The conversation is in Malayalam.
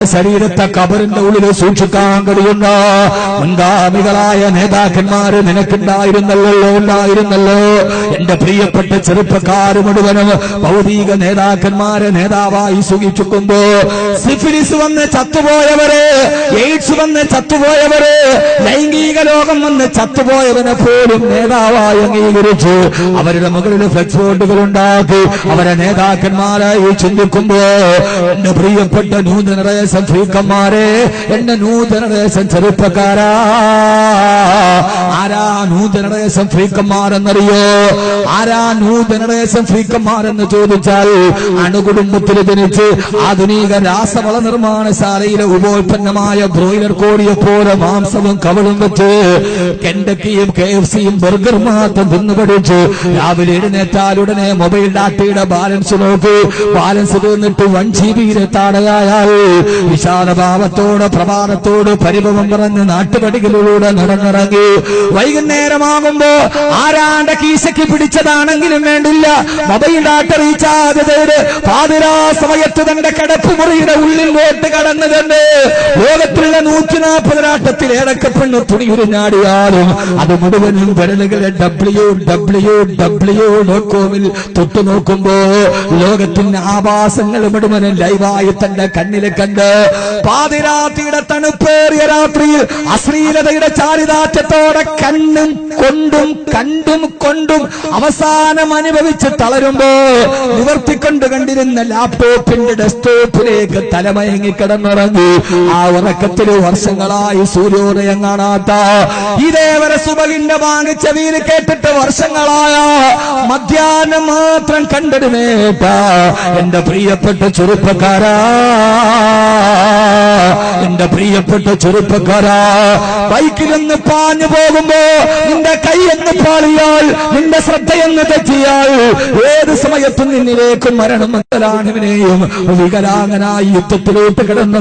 ശരീരത്തെ കബറിന്റെ ഉള്ളിൽ സൂക്ഷിക്കാൻ കഴിയുന്ന മുൻഗാമികളായ നേതാക്കന്മാര് നിനക്കുണ്ടായിരുന്നല്ലോ. എന്റെ പ്രിയപ്പെട്ട ചെറുപ്പക്കാര് മുഴുവനും ഭൗതിക നേതാക്കന്മാരെ നേതാവായി സൂക്ഷിക്കുമ്പോ സിഫിലിസ് വന്ന് ചത്തുപോയവര്, എയ്ഡ്സ് വന്ന് ചത്തുപോയവര്, ലൈംഗിക രോഗം വന്ന് ചത്തുപോയവനെ പോലും നേതാവായി അംഗീകരിച്ച് അവരുടെ മുകളിൽ ഫ്ലെക്സ് ബോർഡുകൾ ഉണ്ടാക്കി അവരെ നേതാക്കന്മാരായി ചിന്തിക്കുമ്പോ എന്റെ പ്രിയപ്പെട്ട ന്യൂജനറേഷൻ ഫ്രീക്കന്മാരെ, എന്റെ ന്യൂജനറേഷൻ ചെറുപ്പക്കാരാ, ആരാ ന്യൂജനറേഷൻ ഫ്രീക്കന്മാരെന്നറിയോ? ആരാ ന്യൂജനറേഷൻ ഫ്രീക്കന്മാരെന്ന് ചോദിച്ചാൽ അണുകുടുംബത്തിൽ ജനിച്ച് ആധുനിക രാസവള നിർമ്മാണശാലയിലെ ഉപോൽപ്പന്നമായ ബ്രോയിലർ കോഴിയെ പോലെ മാംസവും കവളും വെച്ച് കെൻഡക്കിയും KFCയും ബർഗർ മാത്രം തിന്നു പഠിച്ച് രാവിലെ എഴുന്നേറ്റാലുടനെ മൊബൈൽ ഡാറ്റയുടെ ബാലൻസ് നോക്കി, ബാലൻസ് തീർന്നിട്ട് 1 GB താഴെയായാൽ വിശാലഭാവത്തോട് പ്രഭാതത്തോട് പരിഭവം പറഞ്ഞ് നാട്ടുപടികളിലൂടെ നടന്നിറങ്ങി വൈകുന്നേരമാകുമ്പോ ആരാണ്ട കീശയ്ക്ക് പിടിച്ചതാണെങ്കിലും വേണ്ടില്ല, മൊബൈൽ ഡാറ്റ റീചാർജ് ചെയ്ത് പാതിരാ സമയത്ത് തന്റെ കിടപ്പുമുറിയുടെ ഉള്ളിലോട്ട് കടന്നു തന്നെ ലോകത്തിലുള്ള 140 നാട്ടത്തിൽ ഏടക്കപ്പെണ്ണ് തുണി ഉരിഞ്ഞാടിയാലും അത് മുഴുവനും വിരലുകളെ www.com തൊട്ടു നോക്കുമ്പോ ലോകത്തിന്റെ ആഭാസങ്ങൾ മുഴുവനും ലൈവായി തന്റെ കണ്ണിലെ കണ്ട് പാതിരാത്രിയുടെ തണുപ്പേറിയ രാത്രിയിൽ അശ്ലീലതയുടെ ചാരിതാറ്റത്തോടെ കണ്ടും കൊണ്ടും അവസാനം അനുഭവിച്ച് തളരുമ്പോ നിവർത്തിക്കൊണ്ട് കണ്ടിരുന്ന ലാപ്ടോപ്പിന്റെ ഡെസ്ക്ടോപ്പിലേക്ക് തലമയങ്ങി കിടന്നിറങ്ങി ആ ഉറക്കത്തിൽ വർഷങ്ങളായി സൂര്യോദയം കാണാത്ത ഇതേവരെ സുബഹിന്റെ വാങ്ങിച്ച വീര് കേട്ടിട്ട് വർഷങ്ങളായ മധ്യാഹ്നം മാത്രം കണ്ടിരുന്നേട്ട എന്റെ പ്രിയപ്പെട്ട ചെറുപ്പക്കാരാ, എന്റെ പ്രിയപ്പെട്ട ചെറുപ്പക്കാരാ, ബൈക്കിലൊന്ന് പാഞ്ഞു പോകുമ്പോ നിന്റെ കൈയെന്ന് പാളിയാൽ, നിന്റെ ശ്രദ്ധയെന്ന് തെറ്റിയാൽ ഏത് സമയത്തും നിന്നിലേക്ക് മരണം മുതലാണിവനെയും വികലാംഗനായി യുദ്ധത്തിലോട്ട് കിടന്നു